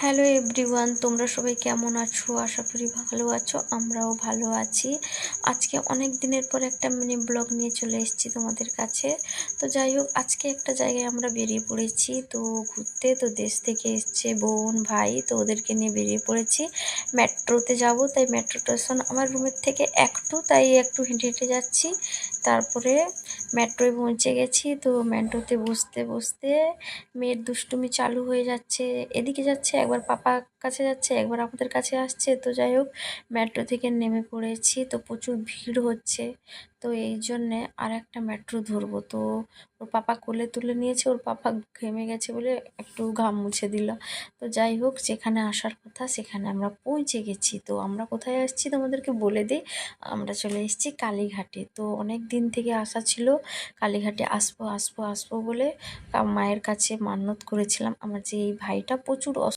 Hello everyone, তোমরা সবাই কেমন আছো? আশা করি ভালো আছো। আমরাও ভালো আছি। আজকে অনেক দিনের পর একটা মিনি ব্লগ নিয়ে চলে এসেছি তোমাদের কাছে। তো যাই হোক, আজকে একটা জায়গায় আমরা বেরিয়ে পড়েছি তো ঘুরতে। তো দেশ থেকে এসছে বোন ভাই, তো ওদেরকে নিয়ে বেরিয়ে পড়েছি। মেট্রোতে যাব, তাই মেট্রো স্টেশন আমার রুমের থেকে তাই একটু হেঁটে হেঁটে যাচ্ছি। তারপরে মেট্রোয় পৌঁছে গেছি। তো মেট্রোতে বসতে বসতে মেয়ের দুষ্টুমি চালু হয়ে যাচ্ছে, এদিকে যাচ্ছে, একবার পাপার কাছে যাচ্ছে, একবার আমাদের কাছে আসছে। তো যাই হোক, মেট্রো থেকে নেমে পড়েছি। তো প্রচুর ভিড় হচ্ছে, তো এই জন্যে আর একটা মেট্রো ধরবো। তো ওর পাপা কোলে তুলে নিয়েছে, ওর পাপা ঘেমে গেছে বলে একটু ঘাম মুছে দিল। তো যাই হোক, যেখানে আসার কথা সেখানে আমরা পৌঁছে গেছি। তো আমরা কোথায় আসছি তোমাদেরকে বলে দিই। আমরা চলে এসেছি কালীঘাটে। তো অনেক দিন থেকে আসা ছিল, কালীঘাটে আসবো আসবো আসবো বলে মায়ের কাছে মান্যত করেছিলাম। আমার যে এই ভাইটা প্রচুর